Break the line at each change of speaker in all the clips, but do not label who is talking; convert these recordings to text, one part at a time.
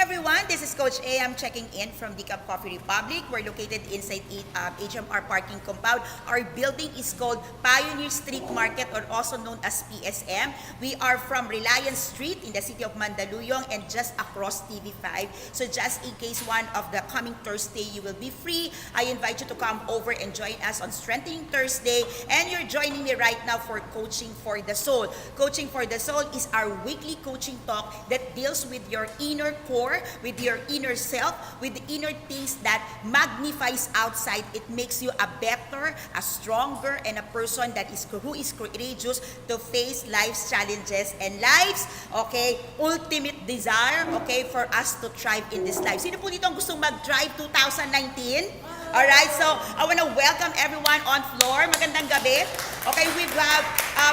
everyone, this is Coach A. I'm checking in from Decaf Coffee Republic. We're located inside HMR parking compound. Our building is called Pioneer Street Market, or also known as PSM. We are from Reliance Street in the city of Mandaluyong and just across TV5. So just in case one of the coming Thursday you will be free, I invite you to come over and join us on Strengthening Thursday. And you're joining me right now for Coaching for the Soul. Coaching for the Soul is our weekly coaching talk that deals with your inner core, with your inner self, with the inner things that magnifies outside. It makes you a better, a stronger, and a person who is courageous to face life's challenges and life's, ultimate desire, for us to thrive in this life. Sino po dito ang gustong mag-thrive 2019? Alright, so I want to welcome everyone on floor. Magandang gabi. Okay, we have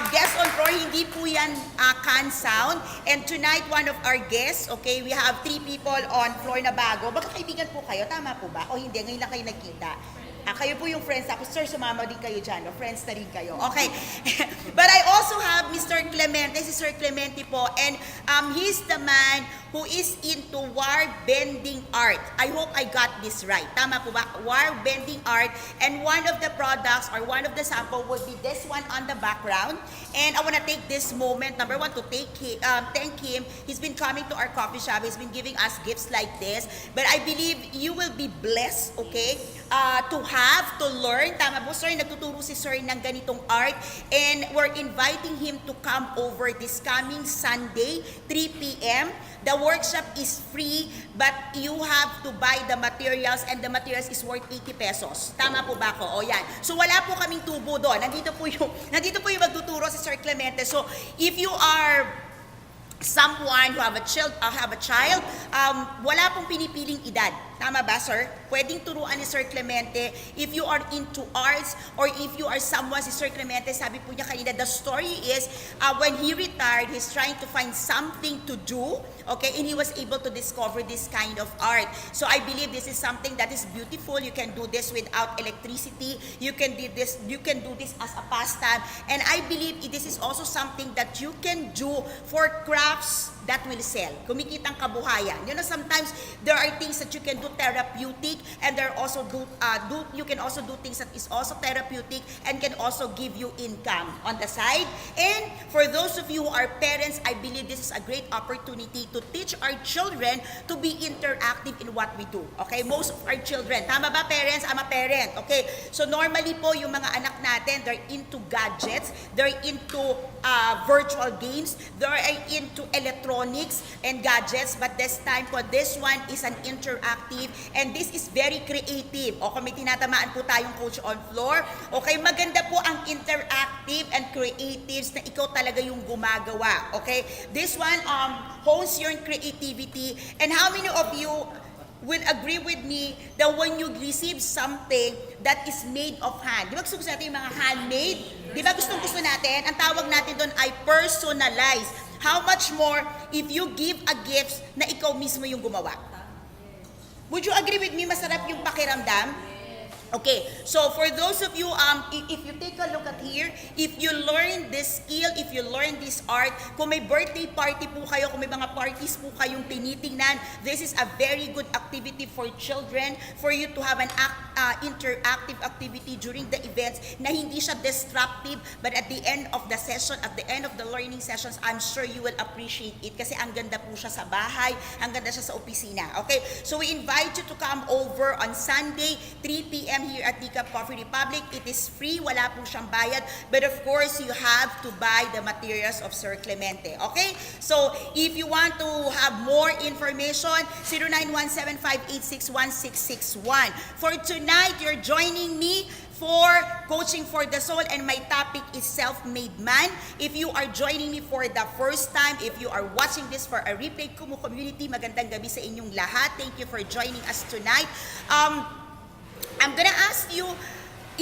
guests on floor. Hindi po yan can sound. And tonight, one of our guests, we have 3 people on floor na bago. Magkakaibigan po kayo, tama po ba? O hindi, ngayon lang kayo nagkita. Kayo po yung friends ako. Sir, sumama din kayo dyan. No? Friends na rin kayo. Okay. But I also have Mr. Clemente. Si Sir Clemente po. And he's the man who is into wire bending art. I hope I got this right. Tama po ba? Wire bending art. And one of the products or one of the sample would be this one on the background. And I want to take this moment, number one, to thank him. He's been coming to our coffee shop. He's been giving us gifts like this. But I believe you will be blessed, to learn. Tama po, sir, nagtuturo si sir ng ganitong art. And we're inviting him to come over this coming Sunday, 3 p.m. The workshop is free, but you have to buy the materials, and the materials is worth 80 pesos. Tama po ba ko? O yan. So wala po kaming tubo doon. Nandito po yung magtuturo si Sir Clemente. So if you are someone who have a child, wala pong pinipiling edad. Tama ba, sir? Pwedeng turuan ni Sir Clemente. If you are into arts or if you are someone, si Sir Clemente, sabi po niya kanina, the story is, when he retired, he's trying to find something to do, and he was able to discover this kind of art. So I believe this is something that is beautiful. You can do this without electricity. You can do this as a pastime. And I believe this is also something that you can do for crafts that will sell. Kumikitang kabuhayan. Sometimes there are things that you can do therapeutic, and there are also you can also do things that is also therapeutic and can also give you income on the side. And for those of you who are parents, I believe this is a great opportunity to teach our children to be interactive in what we do. Most of our children, tama ba parents? I'm a parent. So normally po yung mga anak natin, they're into gadgets, they're into virtual games, they're into electronics and gadgets, but this time po, this one is an interactive, and this is very creative. Kung may tinatamaan po tayong coach on floor, maganda po ang interactive and creatives na ikaw talaga yung gumagawa. This one hones your creativity. And how many of you will agree with me that when you receive something that is made of hand, di ba gusto natin yung mga handmade? Di ba gusto natin? Ang tawag natin doon ay personalized. How much more if you give a gift na ikaw mismo yung gumawa? Would you agree with me, masarap yung pakiramdam? So for those of you, if you take a look at here, if you learn this skill, if you learn this art, kung may birthday party po kayo, kung may mga parties po kayong tinitingnan, this is a very good activity for children, for you to have an interactive activity during the events na hindi siya disruptive, but at the end of the session, at the end of the learning sessions, I'm sure you will appreciate it kasi ang ganda po siya sa bahay, ang ganda siya sa opisina. So we invite you to come over on Sunday, 3 p.m. here at Decaf Coffee Republic. It is free, wala po siyang bayad, but of course, you have to buy the materials of Sir Clemente. So if you want to have more information, 0917-586-1661. For tonight, you're joining me for Coaching for the Soul, and my topic is self-made man. If you are joining me for the first time, if you are watching this for a replay, Kumu community, magandang gabi sa inyong lahat. Thank you for joining us tonight. I'm gonna ask you,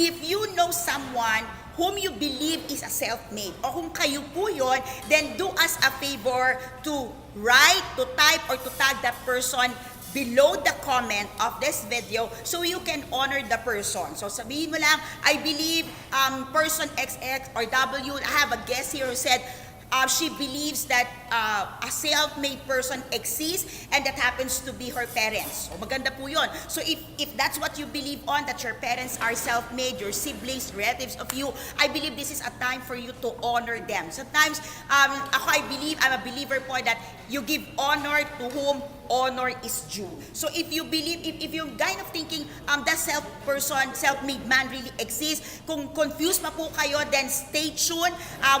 if you know someone whom you believe is a self-made, or kung kayo po yun, then do us a favor to write, to type, or to tag that person below the comment of this video so you can honor the person. So sabihin mo lang, I believe person XX or W, I have a guest here who said, she believes that a self-made person exists and that happens to be her parents. So maganda po yun. So if that's what you believe on, that your parents are self-made, your siblings, relatives of you, I believe this is a time for you to honor them. Sometimes, I'm a believer po that you give honor to whom honor is due. So if you believe, if you're kind of thinking that self-made man really exists, kung confused pa po kayo, then stay tuned.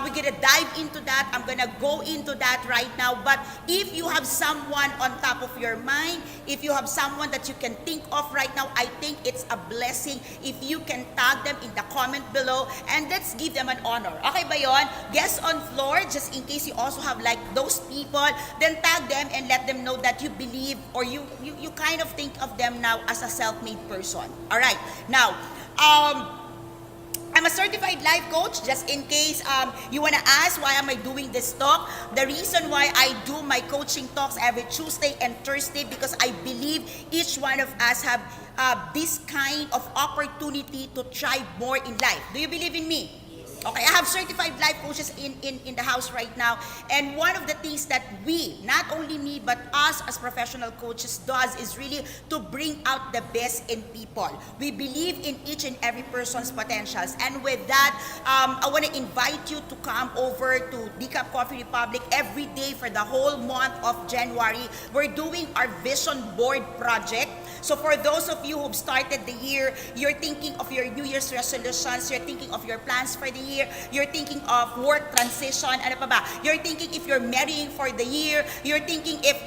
We're gonna dive into that. I'm gonna go into that right now. But if you have someone on top of your mind, if you have someone that you can think of right now, I think it's a blessing if you can tag them in the comment below and let's give them an honor. Okay ba yun? Guests on floor, just in case you also have like those people, then tag them and let them know that you believe or you kind of think of them now as a self-made person. All right. Now, I'm a certified life coach, just in case you want to ask why am I doing this talk. The reason why I do my coaching talks every Tuesday and Thursday, because I believe each one of us have this kind of opportunity to try more in life. Do you believe in me? Okay, I have certified life coaches in the house right now. And one of the things that we, not only me, but us as professional coaches does is really to bring out the best in people. We believe in each and every person's potentials. And with that, I want to invite you to come over to Decaf Coffee Republic every day for the whole month of January. We're doing our vision board project. So for those of you who've started the year, you're thinking of your New Year's resolutions, you're thinking of your plans for the year, you're thinking of work transition, ano pa ba? You're thinking if you're marrying for the year, you're thinking if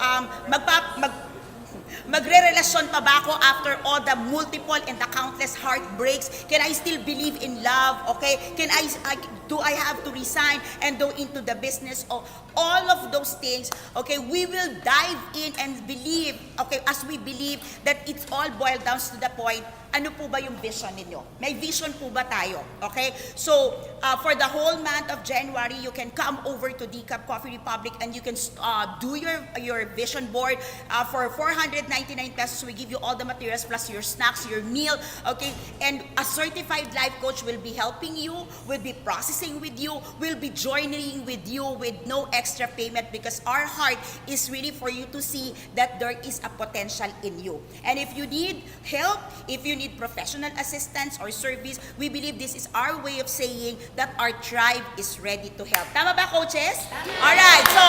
magre-relasyon pa ba ako after all the multiple and the countless heartbreaks? Can I still believe in love? Okay? Do I have to resign and go into the business? Of all of those things, okay, we will dive in and believe, okay, as we believe that it's all boiled down to the point, ano po ba yung vision ninyo? May vision po ba tayo? Okay? So, for the whole month of January, you can come over to Decaf Coffee Republic and you can do your vision board. For 499 pesos, we give you all the materials plus your snacks, your meal, okay? And a certified life coach will be helping you, will be processing with you, will be joining with you with no extra payment, because our heart is really for you to see that there is a potential in you. And if you need help, if you need professional assistance or service, we believe this is our way of saying that our tribe is ready to help. Tama ba, coaches? All right. So,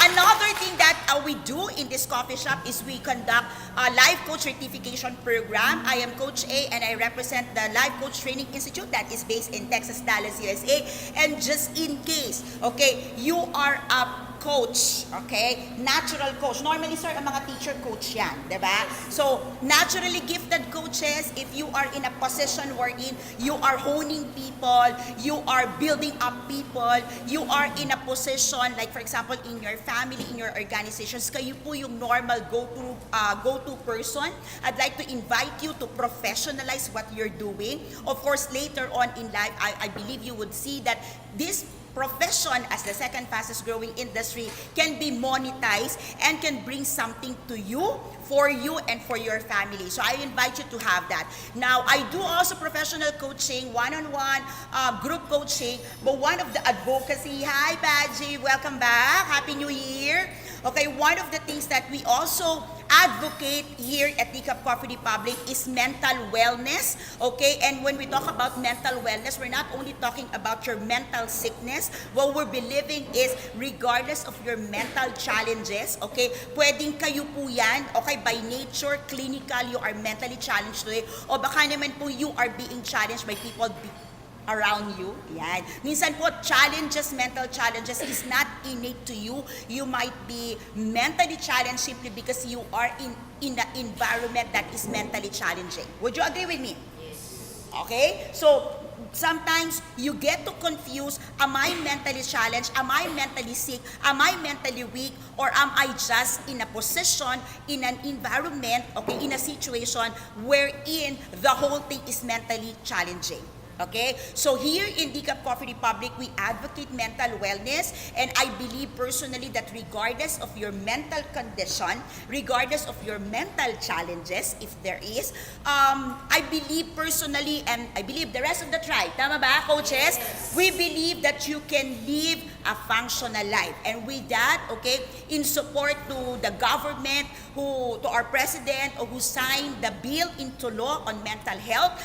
another thing that we do in this coffee shop is we conduct a life coach certification program. I am Coach A and I represent the Life Coach Training Institute that is based in Texas, Dallas, USA. And just in case, okay, you are a coach, okay? Natural coach. Normally, sir, ang mga teacher coach yan, diba? So, naturally gifted coaches, if you are in a position wherein you are honing people, you are building up people, you are in a position, like for example, in your family, in your organizations, kayo po yung normal go-to person. I'd like to invite you to professionalize what you're doing. Of course, later on in life, I believe you would see that this profession as the second fastest growing industry can be monetized and can bring something to you, for you, and for your family. So I invite you to have that. Now, I do also professional coaching, one-on-one, group coaching, but one of the advocacy, hi Badgie, welcome back, Happy New Year. Okay, one of the things that we also advocate here at Decaf Coffee Republic is mental wellness, okay? And when we talk about mental wellness, we're not only talking about your mental sickness. What we're believing is regardless of your mental challenges, okay? Pwedeng kayo po yan, okay? By nature, clinical, you are mentally challenged today. O baka naman po you are being challenged by people around you. Yan. Minsan po, mental challenges is not innate to you. You might be mentally challenged simply because you are in the environment that is mentally challenging. Would you agree with me? Yes. Okay? So, sometimes you get to confuse, am I mentally challenged? Am I mentally sick? Am I mentally weak? Or am I just in a position, in an environment, okay, in a situation wherein the whole thing is mentally challenging? Okay? So here in Decaf Coffee Republic, we advocate mental wellness, and I believe personally that regardless of your mental condition, regardless of your mental challenges, if there is, I believe personally, and I believe the rest of the tribe, tama ba, coaches? Yes. We believe that you can live a functional life. And with that, okay, in support to the government, to our president, who signed the bill into law on mental health,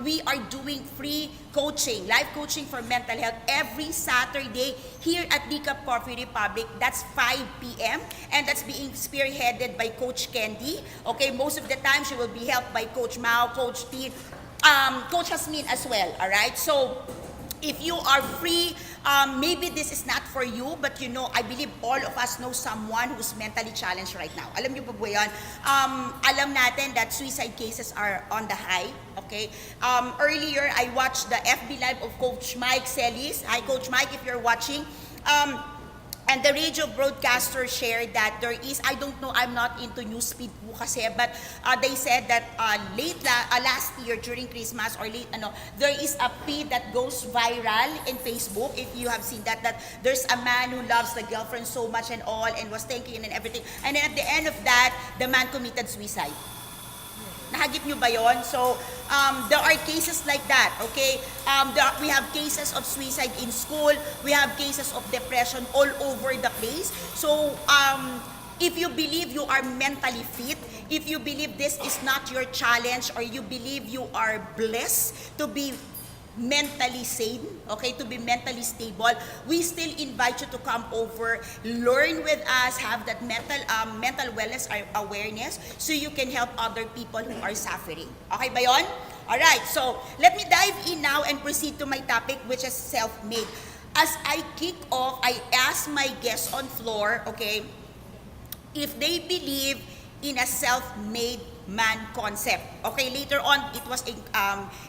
we are doing free coaching, live coaching for mental health every Saturday here at Decaf Coffee Republic. That's 5 p.m. and that's being spearheaded by Coach Candy. Okay, most of the time she will be helped by Coach Mao, Coach T, Coach Hasmin as well. All right, so if you are free, maybe this is not for you, but you know, I believe all of us know someone who's mentally challenged right now. Alam niyo po ba yun? Alam natin that suicide cases are on the high, okay? Earlier, I watched the FB Live of Coach Mike Celis. Hi, Coach Mike, if you're watching. And the radio broadcaster shared that there is, I don't know, I'm not into newsfeed po kasi, but they said that last year during Christmas or late, there is a feed that goes viral in Facebook. If you have seen that there's a man who loves the girlfriend so much and all and was thanking and everything. And then at the end of that, the man committed suicide. Nahagip nyo ba yun? So, there are cases like that, okay? We have cases of suicide in school. We have cases of depression all over the place. So, if you believe you are mentally fit, if you believe this is not your challenge, or you believe you are blessed to be mentally sane, okay, to be mentally stable, we still invite you to come over, learn with us, have that mental wellness awareness so you can help other people who are suffering. Okay ba yun? Alright, so let me dive in now and proceed to my topic, which is self-made. As I kick off, I ask my guests on floor, okay, if they believe in a self-made man concept. Okay, later on, it was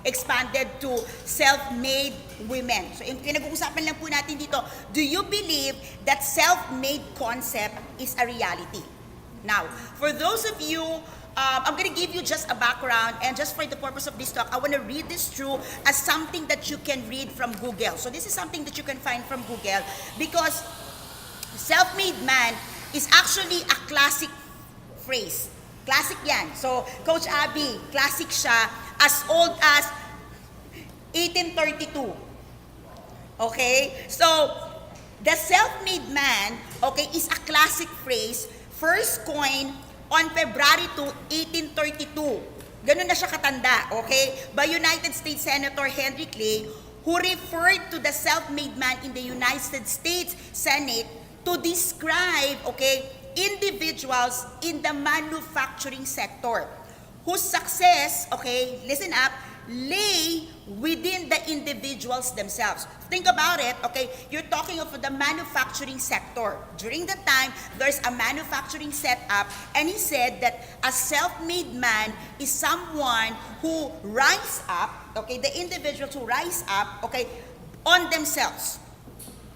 expanded to self-made women. So, pinag-uusapan lang po natin dito, do you believe that self-made concept is a reality? Now, for those of you, I'm going to give you just a background, and just for the purpose of this talk, I want to read this through as something that you can read from Google. So, this is something that you can find from Google, because self-made man is actually a classic phrase. Classic yan. So, Coach Abby, classic siya, as old as 1832. Okay? So, the self-made man, okay, is a classic phrase, first coined on February 2, 1832. Ganun na siya katanda, okay? By United States Senator Henry Clay, who referred to the self-made man in the United States Senate to describe, okay, individuals in the manufacturing sector whose success, okay, listen up, lay within the individuals themselves. Think about it, okay, you're talking of the manufacturing sector. During the time, there's a manufacturing setup, and he said that a self-made man is someone who rise up, okay, the individuals who rise up, okay, on themselves,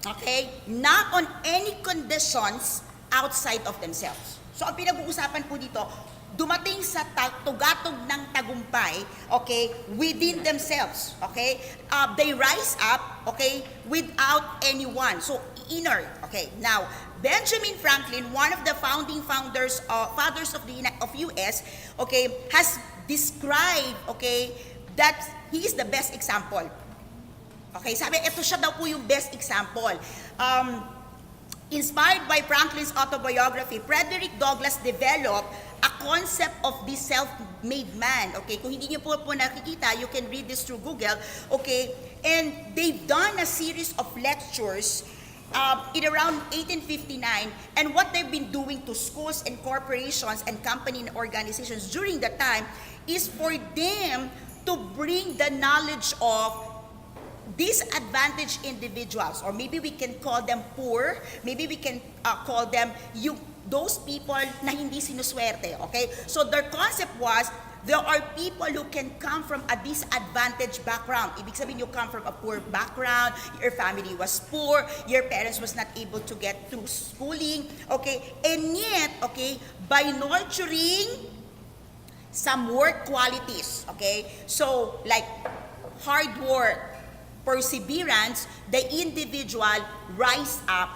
okay, not on any conditions outside of themselves. So, ang pinag-uusapan po dito, dumating sa tugatog ng tagumpay, okay, within themselves, okay? They rise up, okay, without anyone. So, inner, okay. Now, Benjamin Franklin, one of the fathers of the US, okay, has described, okay, that he is the best example. Okay, sabi, ito siya daw po yung best example. Inspired by Franklin's autobiography, Frederick Douglass developed a concept of this self-made man. Okay, kung hindi niyo po nakikita, you can read this through Google. Okay, and they've done a series of lectures in around 1859, and what they've been doing to schools and corporations and company and organizations during that time is for them to bring the knowledge of disadvantaged individuals, or maybe we can call them poor, maybe we can call them those people na hindi sinuswerte, okay? So their concept was, there are people who can come from a disadvantaged background. Ibig sabihin, you come from a poor background, your family was poor, your parents was not able to get through schooling, okay? And yet, okay, by nurturing some work qualities, okay? So, like hard work, perseverance, the individual rise up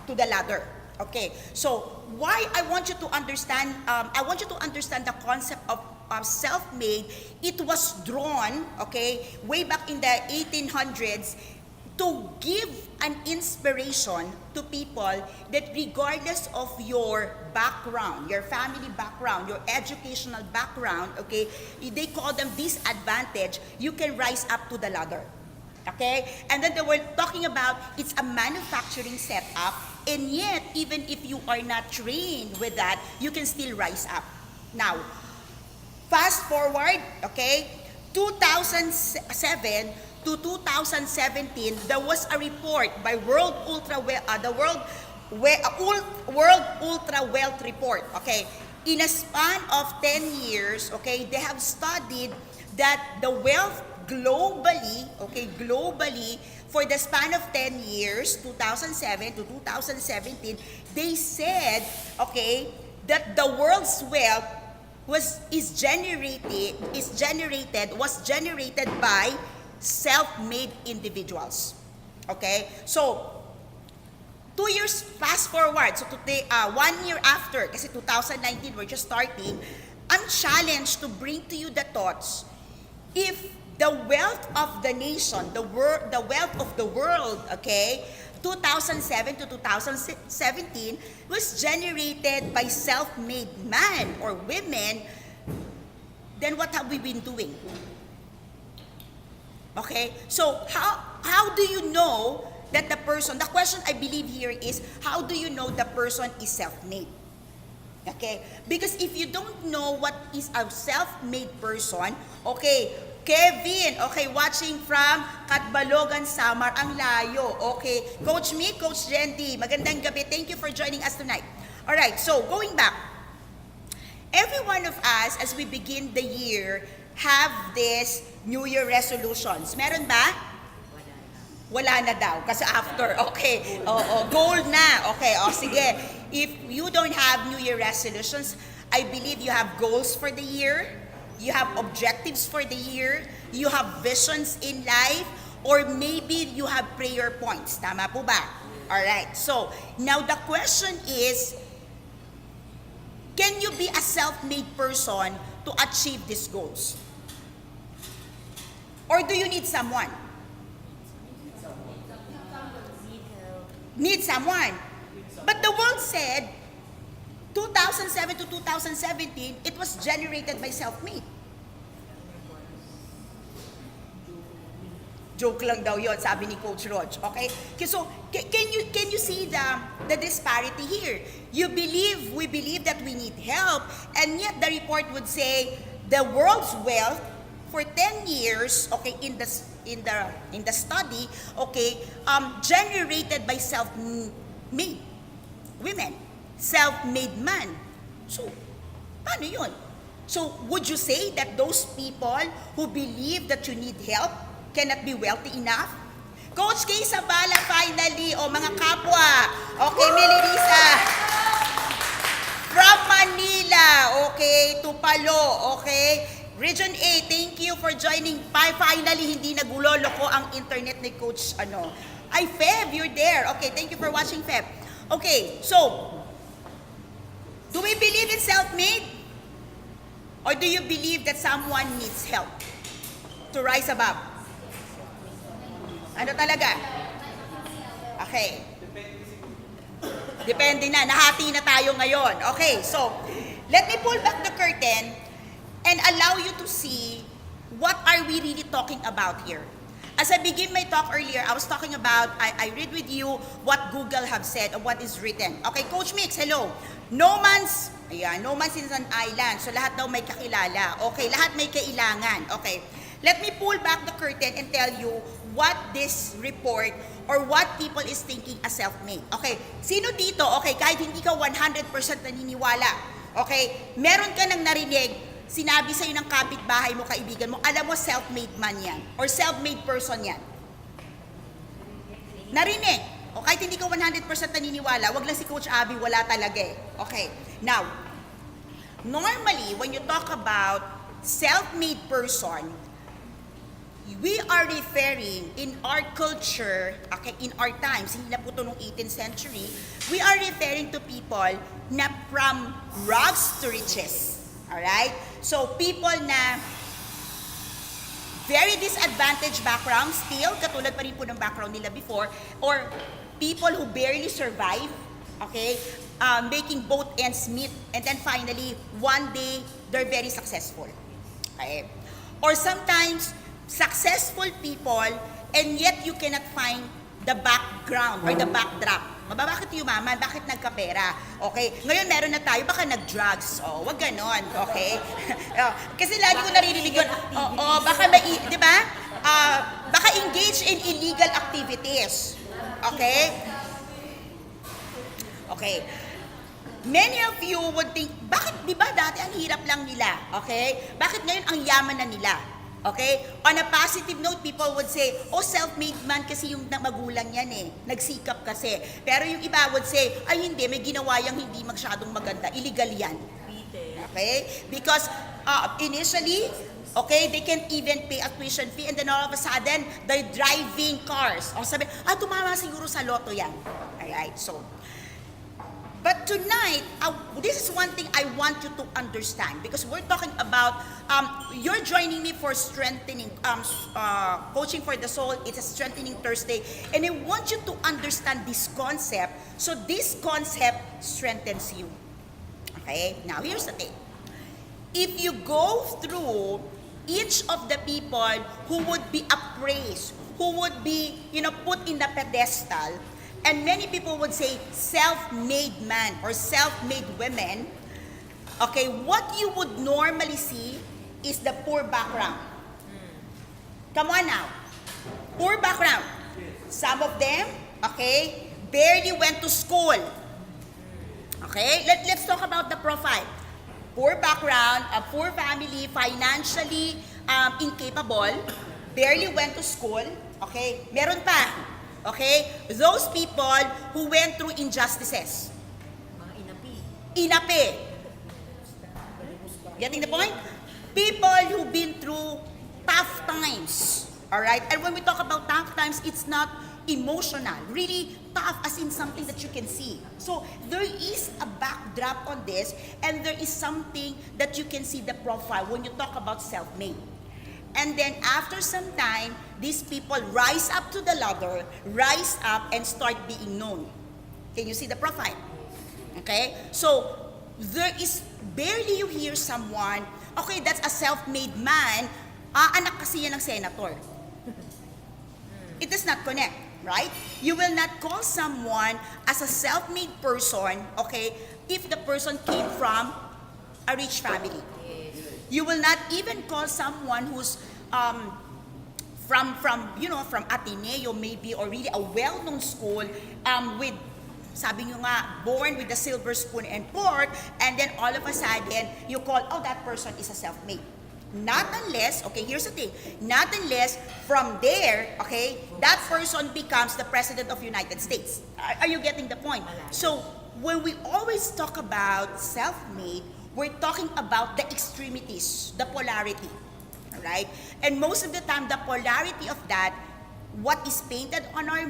to the ladder. Okay, so why I want you to understand, the concept of self-made. It was drawn, okay, way back in the 1800s to give an inspiration to people that regardless of your background, your family background, your educational background, okay, they call them disadvantage, you can rise up to the ladder. Okay? And then they were talking about it's a manufacturing setup, and yet, even if you are not trained with that, you can still rise up. Now, fast forward, okay, 2007 to 2017, there was a report by World Ultra Wealth Report, okay? In a span of 10 years, okay, they have studied that the wealth globally, for the span of 10 years, 2007 to 2017, they said, okay, that the world's wealth was generated by self-made individuals. Okay? So, 2 years fast forward, so today, 1 year after, kasi 2019, we're just starting, I'm challenged to bring to you the thoughts, if the wealth of the nation, the wealth of the world, okay, 2007 to 2017 was generated by self-made man or women, then what have we been doing? Okay, so how do you know that the person, the question I believe here is, how do you know the person is self-made? Okay, because if you don't know what is a self-made person, okay, Kevin, okay, watching from Katbalogan, Samar, ang layo. Okay, Coach Mick, Coach Jendy, magandang gabi. Thank you for joining us tonight. All right, so going back, every one of us, as we begin the year, have this New Year resolutions. Meron ba? Wala na daw. Kasi after, okay, goal na. Okay, sige. If you don't have New Year resolutions, I believe you have goals for the year. You have objectives for the year, you have visions in life, or maybe you have prayer points. Tama po ba? Alright, so now the question is, can you be a self-made person to achieve these goals? Or do you need someone? Need someone. But the world said, 2007 to 2017, it was generated by self-made. Joke lang daw yon, sabi ni Coach Rog. Okay? So, can you see the disparity here? We believe that we need help, and yet the report would say the world's wealth for 10 years, okay, in the study, okay, generated by self-made women. Self-made man. So, paano yun? So, would you say that those people who believe that you need help cannot be wealthy enough? Coach Kay Sabala, finally, o mga kapwa. Okay, Melissa. From Manila, okay, Tupalo, okay. Region A, thank you for joining. Finally, hindi nagulolo ko ang internet ni Coach, Ay, Feb, you're there. Okay, thank you for watching, Feb. Okay, so, do we believe in self-made? Or do you believe that someone needs help to rise above? Ano talaga? Okay. Depende na. Nahati na tayo ngayon. Okay, so, let me pull back the curtain and allow you to see what are we really talking about here. As I begin my talk earlier, I was talking about, I read with you what Google have said or what is written. Okay, Coach Mix, hello. No man's is an island. So lahat daw may kakilala. Okay, lahat may kailangan. Okay, let me pull back the curtain and tell you what this report or what people is thinking as self-made. Okay, sino dito, okay, kahit hindi ka 100% naniniwala, okay, meron ka nang narinig, sinabi sa'yo ng kapitbahay mo, kaibigan mo, alam mo self-made man yan or self-made person yan. Narinig. O kahit hindi ka 100% naniniwala, wag lang si Coach Abby, wala talaga eh. Okay. Now, normally, when you talk about self-made person, we are referring in our culture, okay, in our times, hindi na po ito noong 18th century, we are referring to people na from rags to riches. Alright? So, people na very disadvantaged background still, katulad pa rin po ng background nila before, or people who barely survive, okay, making both ends meet, and then finally, one day, they're very successful. Okay? Or sometimes, successful people, and yet you cannot find the background or the backdrop. Bakit yumaman? Bakit nagkapera? Okay? Ngayon meron na tayo, baka nag-drugs. Oh, wag ganon. Okay? Kasi lagi ko naririnig yun. Baka may, di ba? Baka engage in illegal activities. Okay? Okay. Many of you would think, bakit, di ba dati ang hirap lang nila? Okay? Bakit ngayon ang yaman na nila? Okay? On a positive note, people would say, oh, self-made man kasi yung magulang yan eh. Nagsikap kasi. Pero yung iba would say, ay hindi, may ginawa yung hindi masyadong maganda. Illegal yan. Okay? Because initially, okay, they can't even pay a tuition fee and then all of a sudden, they're driving cars. O sabi, tumama siguro sa loto yan. Alright, so, but tonight, this is one thing I want you to understand because we're talking about, you're joining me for strengthening, coaching for the soul. It's a strengthening Thursday. And I want you to understand this concept. So this concept strengthens you. Okay? Now, here's the thing. If you go through each of the people who would be appraised, who would be, put in the pedestal, and many people would say self-made man or self-made women, okay, what you would normally see is the poor background. Come on now. Poor background. Some of them, okay, barely went to school. Okay, let's talk about the profile. Poor background, a poor family, financially incapable, barely went to school, okay, meron pa. Okay? Those people who went through injustices.
Mga inapi.
Inapi. Getting the point? People who've been through tough times. Alright? And when we talk about tough times, it's not emotional. Really tough as in something that you can see. So, there is a backdrop on this and there is something that you can see the profile when you talk about self-made. And then after some time, these people rise up to the ladder, rise up and start being known. Can you see the profile? Okay? So, there is barely you hear someone, okay, that's a self-made man, anak kasi yan ng senator. It does not connect, right? You will not call someone as a self-made person, okay, if the person came from a rich family. You will not even call someone who's from Ateneo maybe or really a well-known school with, sabi nyo nga, born with a silver spoon and fork, and then all of a sudden, you call, oh, that person is a self-made. Not unless, okay, here's the thing, not unless from there, okay, that person becomes the President of the United States. Are you getting the point? So, when we always talk about self-made, we're talking about the extremities, the polarity, all right? And most of the time, the polarity of that, what is painted on our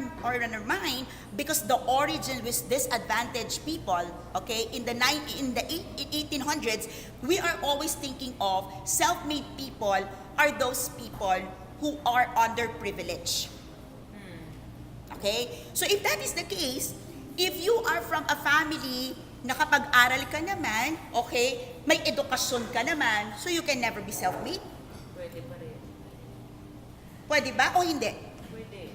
mind, because the origin with disadvantaged people, okay, in the 1800s, we are always thinking of self-made people are those people who are underprivileged. Okay? So if that is the case, if you are from a family nakapag-aral ka naman, okay, may edukasyon ka naman, so you can never be self-made?
Pwede pa rin.
Pwede ba o hindi?
Pwede.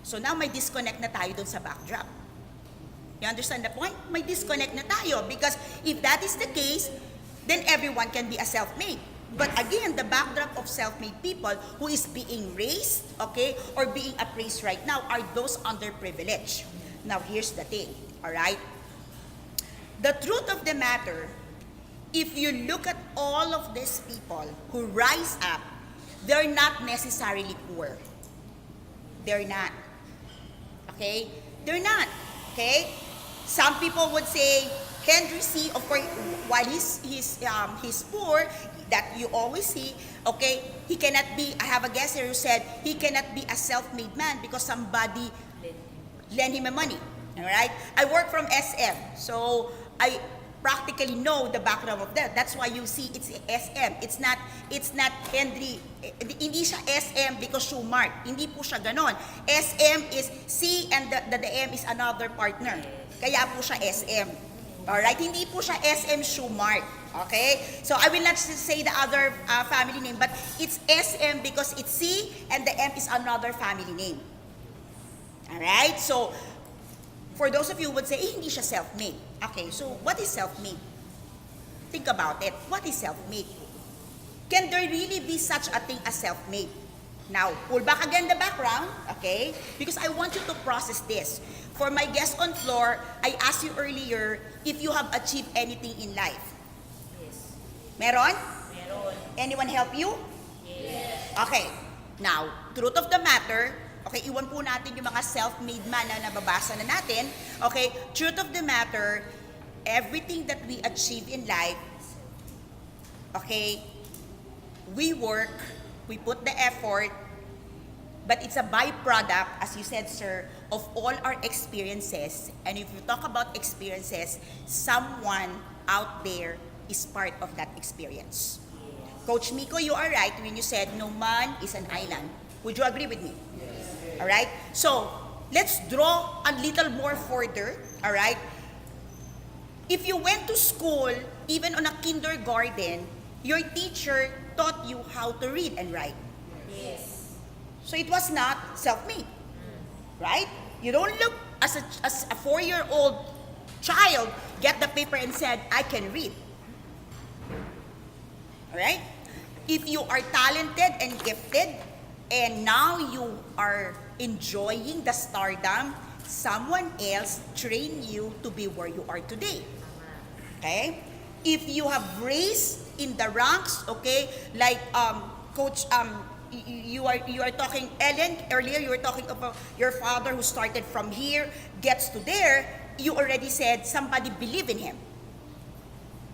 So now may disconnect na tayo dun sa backdrop. You understand the point? May disconnect na tayo because if that is the case, then everyone can be a self-made. But again, the backdrop of self-made people who is being raised, okay, or being appraised right now are those underprivileged. Now here's the thing, all right? The truth of the matter, if you look at all of these people who rise up, they're not necessarily poor. They're not. Okay? They're not. Okay? Some people would say, Henry C, of course, while he's poor, that you always see, okay, he cannot be, I have a guest here who said, he cannot be a self-made man because somebody lend him a money. All right? I work from SM, so I practically know the background of that. That's why you see it's SM. It's not Henry. Hindi siya SM because Shoemart. Hindi po siya ganon. SM is C and the M is another partner. Kaya po siya SM. Alright? Hindi po siya SM Shoemart. Okay? So I will not say the other family name, but it's SM because it's C and the M is another family name. Alright? So, for those of you who would say, hindi siya self-made. Okay, so what is self-made? Think about it. What is self-made? Can there really be such a thing as self-made? Now, pull back again the background, okay? Because I want you to process this. For my guest on floor, I asked you earlier if you have achieved anything in life.
Yes.
Meron?
Meron.
Anyone help you?
Yes.
Okay. Now, truth of the matter, okay, iwan po natin yung mga self-made man na nababasa na natin. Okay, truth of the matter, everything that we achieve in life, okay, we work, we put the effort, but it's a byproduct, as you said, sir, of all our experiences. And if you talk about experiences, someone out there is part of that experience. Coach Miko, you are right when you said no man is an island. Would you agree with me? Yes. All right? So, let's draw a little more further, all right? If you went to school, even on a kindergarten, your teacher taught you how to read and write.
Yes.
So it was not self-made, right? You don't look as a 4-year-old child, get the paper and said, I can read. All right? If you are talented and gifted, and now you are enjoying the stardom, someone else trained you to be where you are today. Okay? If you have raised in the ranks, okay, like Coach, you are talking, Ellen, earlier you were talking about your father who started from here, gets to there, you already said somebody believe in him.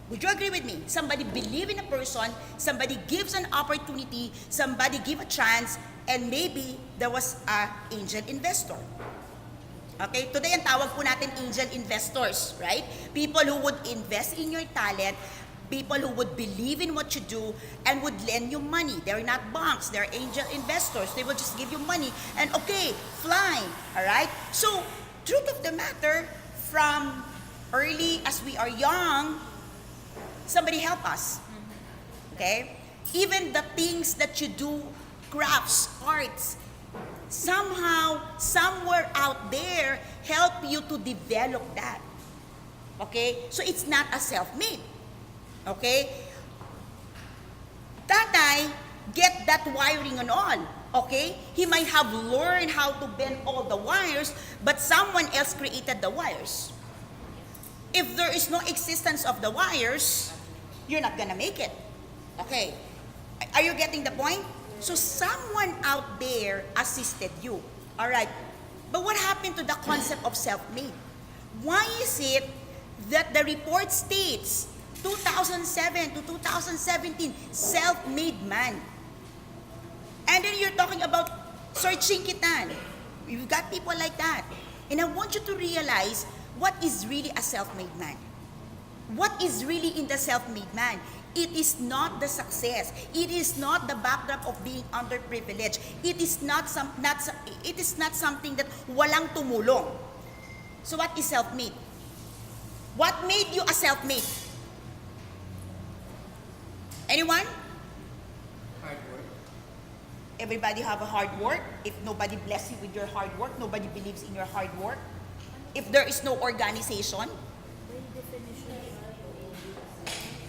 Would you agree with me? Somebody believe in a person, somebody gives an opportunity, somebody give a chance, and maybe there was an angel investor. Okay? Today, ang tawag po natin angel investors, right? People who would invest in your talent, people who would believe in what you do, and would lend you money. They're not banks, they're angel investors. They will just give you money, and okay, fly. Alright? So, truth of the matter, from early as we are young, somebody help us. Okay? Even the things that you do, crafts, arts, somehow, somewhere out there, help you to develop that. Okay? So it's not a self-made. Okay? Tatay, get that wiring and all. Okay? He might have learned how to bend all the wires, but someone else created the wires. If there is no existence of the wires, you're not gonna make it. Okay. Are you getting the point? So someone out there assisted you. All right. But what happened to the concept of self-made? Why is it that the report states 2007 to 2017 self-made man? And then you're talking about searching kitan. You've got people like that. And I want you to realize what is really a self-made man. What is really in the self-made man? It is not the success. It is not the backdrop of being underprivileged. It is not something that walang tumulong. So what is self-made? What made you a self-made? Anyone?
Hard work.
Everybody have a hard work. If nobody bless you with your hard work, nobody believes in your hard work. If there is no organization,
By definition,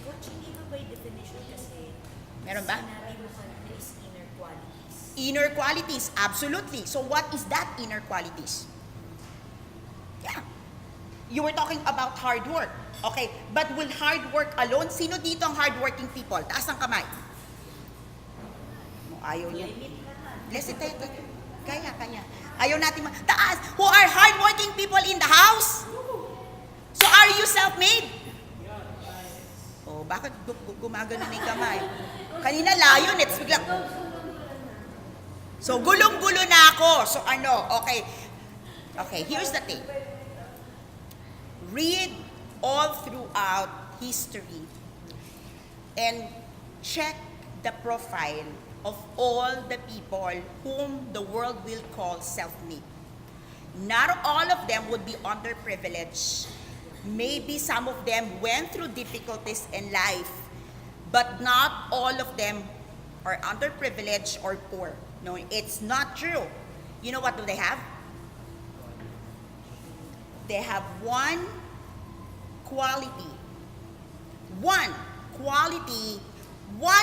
Coach, hindi ba by definition kasi
meron ba?
sinabi mo kanina is inner qualities.
Inner qualities, absolutely. So what is that inner qualities? Yeah. You were talking about hard work. Okay, but will hard work alone? Sino dito ang hardworking people? Taas ang kamay. Ayaw niya.
Limit na.
Listen, kaya. Ayaw natin taas. Who are hardworking people in the house? So Are you self-made? Oh, bakit gumagano na yung kamay? Kanina layon, it's biglang... So, gulong-gulo na ako. So, okay. Okay, here's the thing. Read all throughout history and check the profile of all the people whom the world will call self-made. Not all of them would be underprivileged. Maybe some of them went through difficulties in life, but not all of them are underprivileged or poor. No, it's not true. You know what do they have? They have one quality, one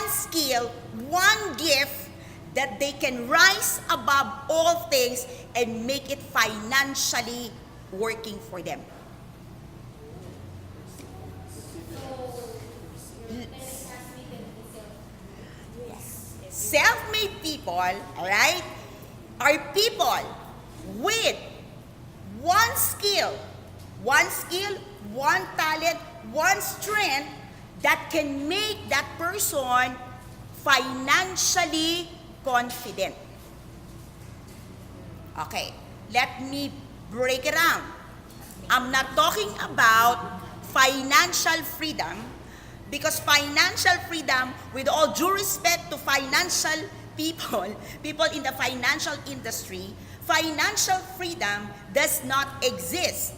skill, one gift that they can rise above all things and make it financially working for them. Self-made people, all right, are people with one skill, one talent, one strength that can make that person financially confident. Okay, let me break it down. I'm not talking about financial freedom, because financial freedom, with all due respect to financial people in the financial industry, financial freedom does not exist.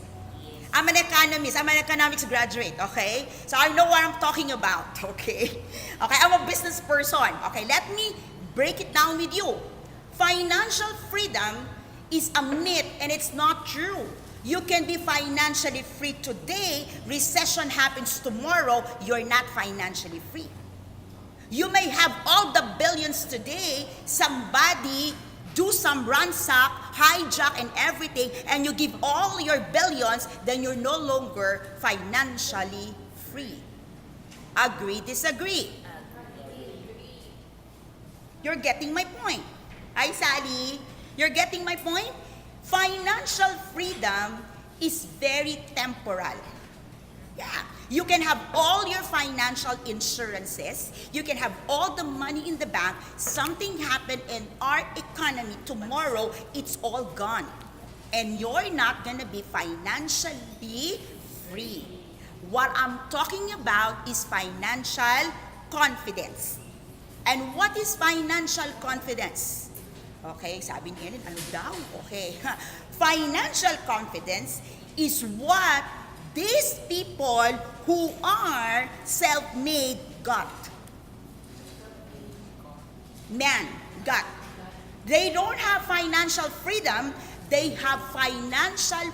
I'm an economist. I'm an economics graduate, okay? So I know what I'm talking about, okay? Okay, I'm a business person. Okay, let me break it down with you. Financial freedom is a myth and it's not true. You can be financially free today, recession happens tomorrow, you're not financially free. You may have all the billions today, somebody do some ransack, hijack and everything, and you give all your billions, then you're no longer financially free. Agree, disagree? You're getting my point. Hi, Sally. You're getting my point? Financial freedom is very temporal. Yeah, you can have all your financial insurances, you can have all the money in the bank, something happened in our economy tomorrow, it's all gone. And you're not gonna be financially free. What I'm talking about is financial confidence. And what is financial confidence? Okay, sabi niya rin, ano daw? Okay. Financial confidence is what these people who are self-made got. Got. They don't have financial freedom, they have financial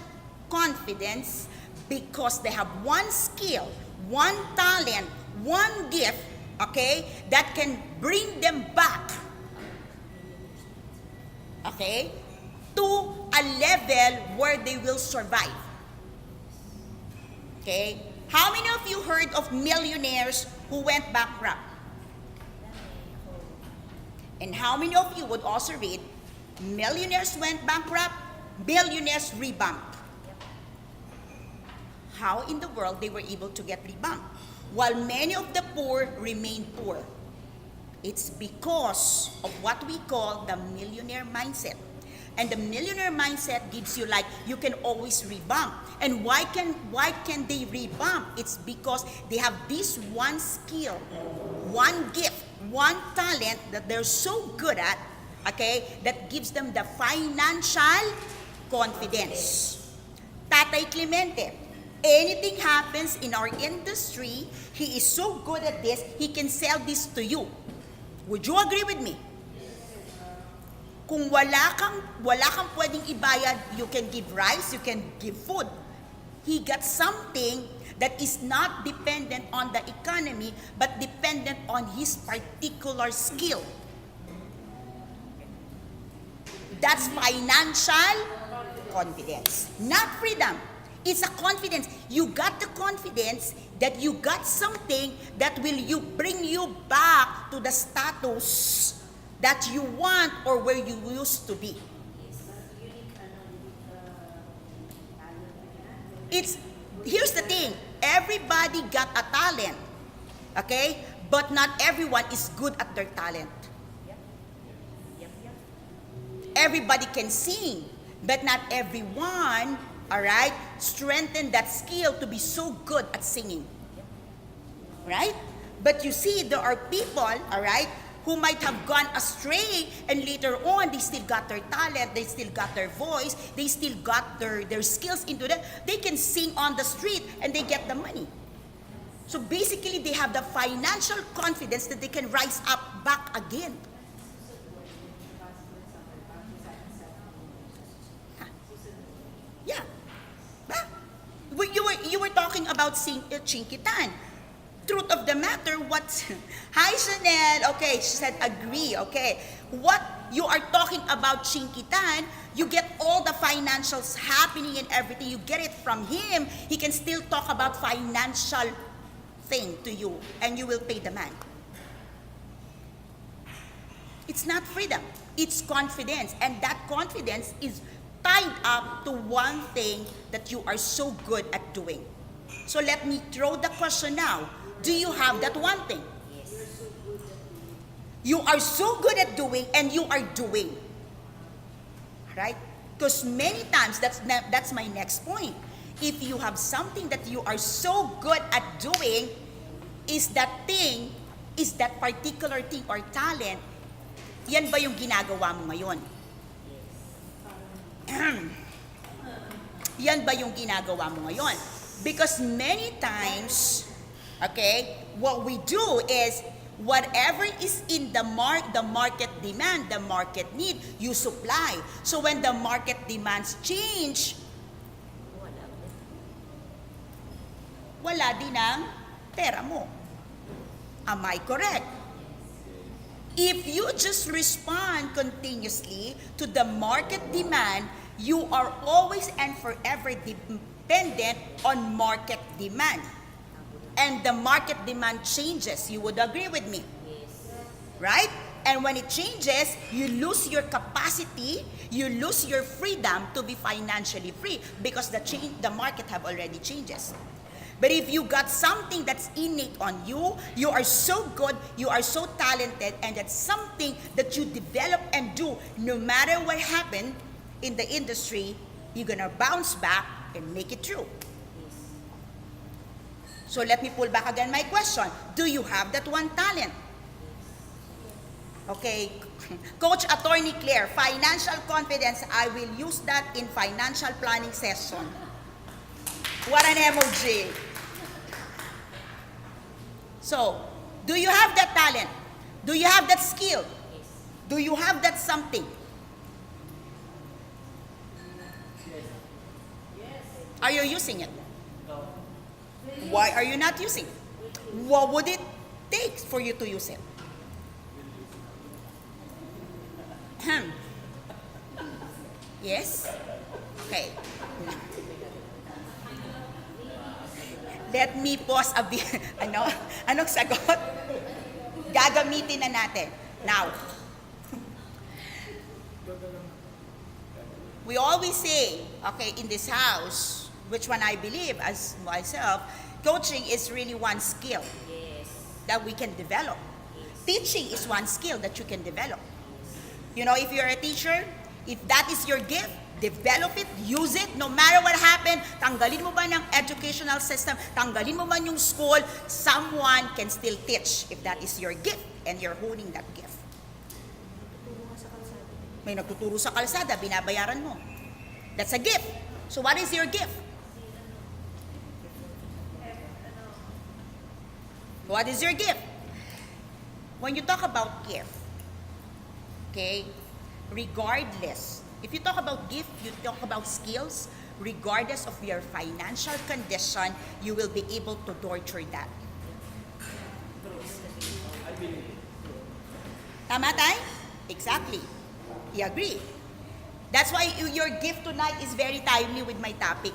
confidence because they have one skill, one talent, one gift, okay, that can bring them back, okay, to a level where they will survive. Okay? How many of you heard of millionaires who went bankrupt? And how many of you would also read, millionaires went bankrupt, billionaires rebumped? How in the world they were able to get rebumped, while many of the poor remained poor? It's because of what we call the millionaire mindset. And the millionaire mindset gives you like, you can always revamp. And why can they revamp? It's because they have this one skill, one gift, one talent that they're so good at, okay, that gives them the financial confidence. Tatay Clemente, anything happens in our industry, he is so good at this, he can sell this to you. Would you agree with me? Kung wala kang pwedeng ibayad, you can give rice, you can give food. He got something that is not dependent on the economy, but dependent on his particular skill. That's financial confidence, not freedom. It's a confidence. You got the confidence that you got something that will bring you back to the status that you want or where you used to be. here's the thing, everybody got a talent, okay? But not everyone is good at their talent.
Yep.
Everybody can sing, but not everyone, all right, strengthen that skill to be so good at singing. Right? But you see, there are people, all right, who might have gone astray, and later on, they still got their talent, they still got their voice, they still got their skills into them. They can sing on the street and they get the money. So basically, they have the financial confidence that they can rise up back again. Yeah. Bah, you were talking about Chinkitan. Truth of the matter, hi Chanel, okay, she said agree, okay. What you are talking about Chinkitan, you get all the financials happening and everything, you get it from him, he can still talk about financial thing to you, and you will pay the man. It's not freedom, it's confidence, and that confidence is tied up to one thing that you are so good at doing. So let me throw the question now. Do you have that one thing?
Yes.
You are so good at doing, and you are doing. Right? Because many times, that's my next point. If you have something that you are so good at doing, is that particular thing or talent, yan ba yung ginagawa mo ngayon? Yan ba yung ginagawa mo ngayon? Because many times, okay, what we do is whatever is in the market demand, the market need, you supply. So when the market demands change, wala din ang pera mo. Am I correct? If you just respond continuously to the market demand, you are always and forever dependent on market demand. And the market demand changes. You would agree with me?
Yes.
Right? And when it changes, you lose your capacity, you lose your freedom to be financially free because the market have already changes. But if you got something that's innate on you, you are so good, you are so talented, and that's something that you develop and do, no matter what happened in the industry, you're gonna bounce back and make it through. So let me pull back again my question. Do you have that one talent? Okay, Coach Attorney Claire, financial confidence, I will use that in financial planning session. What an emoji. So, do you have that talent? Do you have that skill? Do you have that something? Are you using it? Why are you not using it? What would it take for you to use it? Yes? Okay. Let me pause a bit. Anong sagot? Gagamitin na natin. Now, we always say, okay, in this house, which one I believe as myself, coaching is really one skill that we can develop. Teaching is one skill that you can develop. You know, if you're a teacher, if that is your gift, develop it, use it, no matter what happened, tanggalin mo ba ng educational system, tanggalin mo man yung school, someone can still teach if that is your gift and you're holding that gift. May nagtuturo sa kalsada, binabayaran mo. That's a gift. So what is your gift? What is your gift? When you talk about gift, okay, regardless, if you talk about gift, you talk about skills, regardless of your financial condition, you will be able to nurture that. Tama tayo? Exactly. You agree? That's why your gift tonight is very timely with my topic.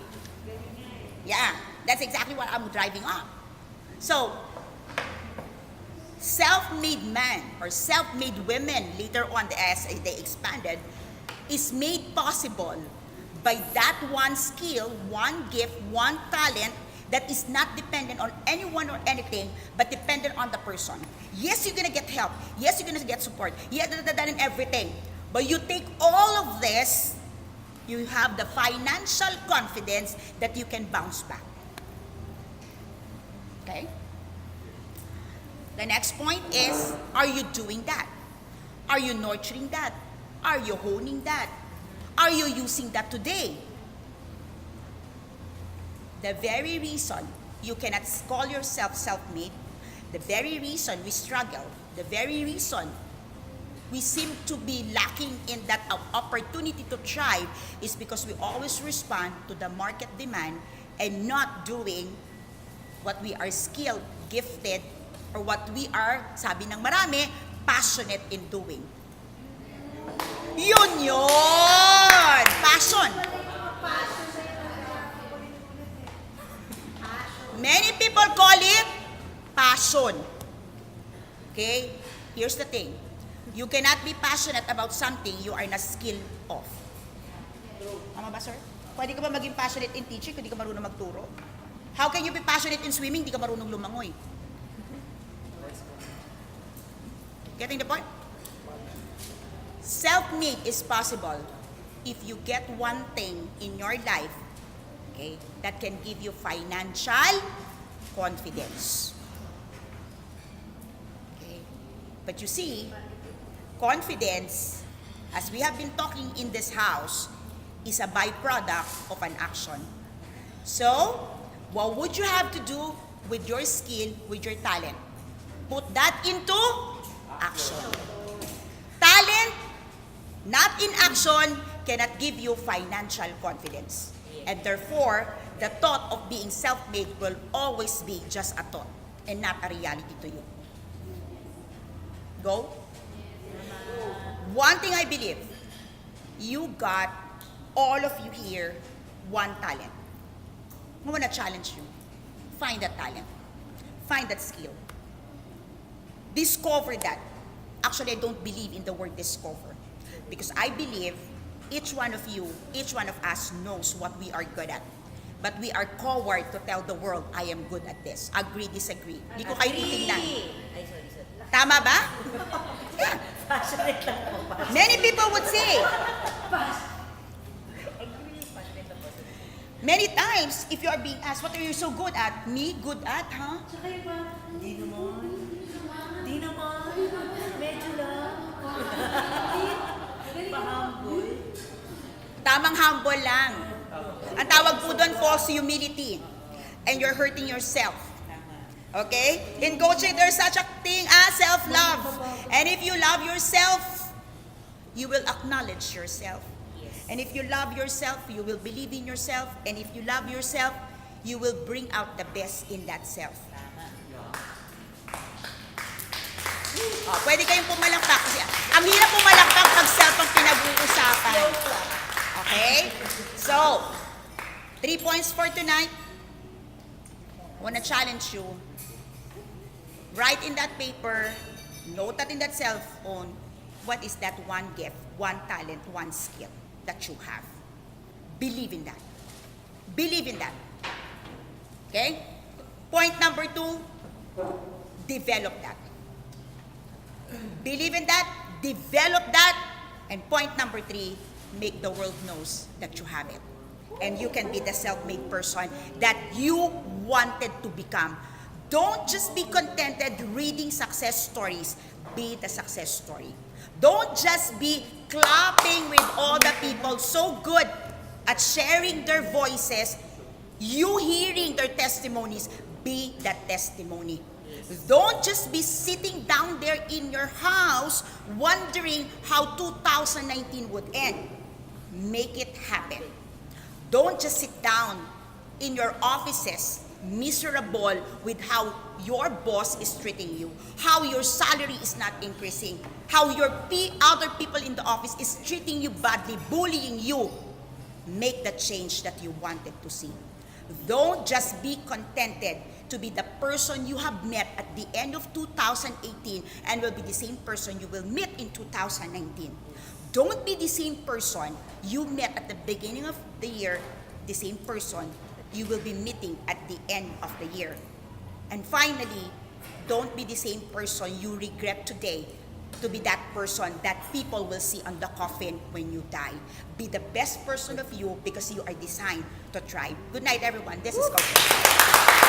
Yeah, that's exactly what I'm driving on. So, self-made man or self-made women later on as they expanded is made possible by that one skill, one gift, one talent that is not dependent on anyone or anything, but dependent on the person. Yes, you're gonna get help. Yes, you're gonna get support. Yeah, and everything. But you take all of this, you have the financial confidence that you can bounce back. Okay? The next point is, are you doing that? Are you nurturing that? Are you honing that? Are you using that today? The very reason you cannot call yourself self-made, the very reason we struggle, the very reason we seem to be lacking in that opportunity to thrive is because we always respond to the market demand and not doing what we are skilled, gifted, or what we are, sabi ng marami, passionate in doing. Yun! Passion. Many people call it passion. Okay? Here's the thing. You cannot be passionate about something you are not skilled of. Tama ba, sir? Pwede ka ba maging passionate in teaching kung di ka marunong magturo? How can you be passionate in swimming di ka marunong lumangoy? Getting the point? Self-made is possible if you get one thing in your life, okay, that can give you financial confidence. Okay? But you see, confidence, as we have been talking in this house, is a byproduct of an action. So, what would you have to do with your skill, with your talent? Put that into action. Talent, not in action, cannot give you financial confidence. And therefore, the thought of being self-made will always be just a thought and not a reality to you. Go? One thing I believe, you got, all of you here, one talent. I want to challenge you. Find that talent. Find that skill. Discover that. Actually, I don't believe in the word discover. Because I believe each one of you, each one of us knows what we are good at. But we are coward to tell the world, I am good at this. Agree, disagree. Di ko kayo titignan.
Ay, sorry.
Tama ba? Yeah.
Passionate lang po.
Many people would say, many times, if you are being asked, what are you so good at? Me, good at, huh?
Tsaka yung ba? Di naman. Di naman. Medyo lang. Pa-humble.
Tamang humble lang. Ang tawag po doon, false humility. And you're hurting yourself. Okay? In coaching, there's such a thing as self-love. And if you love yourself, you will acknowledge yourself. And if you love yourself, you will believe in yourself. And if you love yourself, you will bring out the best in that self. Oh, pwede kayong pumalakpak. Kasi ang hirap pumalakpak pag self ang pinag-uusapan. Okay? So, 3 points for tonight. I want to challenge you. Write in that paper, note that in that cell phone, what is that one gift, one talent, one skill that you have. Believe in that. Believe in that. Okay? Point number 2, develop that. Believe in that, develop that, and point number 3, make the world knows that you have it. And you can be the self-made person that you wanted to become. Don't just be contented reading success stories. Be the success story. Don't just be clapping with all the people so good at sharing their voices. You hearing their testimonies. Be that testimony. Don't just be sitting down there in your house wondering how 2019 would end. Make it happen. Don't just sit down in your offices miserable with how your boss is treating you, how your salary is not increasing, how your other people in the office is treating you badly, bullying you. Make the change that you wanted to see. Don't just be contented to be the person you have met at the end of 2018 and will be the same person you will meet in 2019. Don't be the same person you met at the beginning of the year, the same person you will be meeting at the end of the year. And finally, don't be the same person you regret today to be that person that people will see on the coffin when you die. Be the best person of you because you are designed to thrive. Good night, everyone. This is Coach.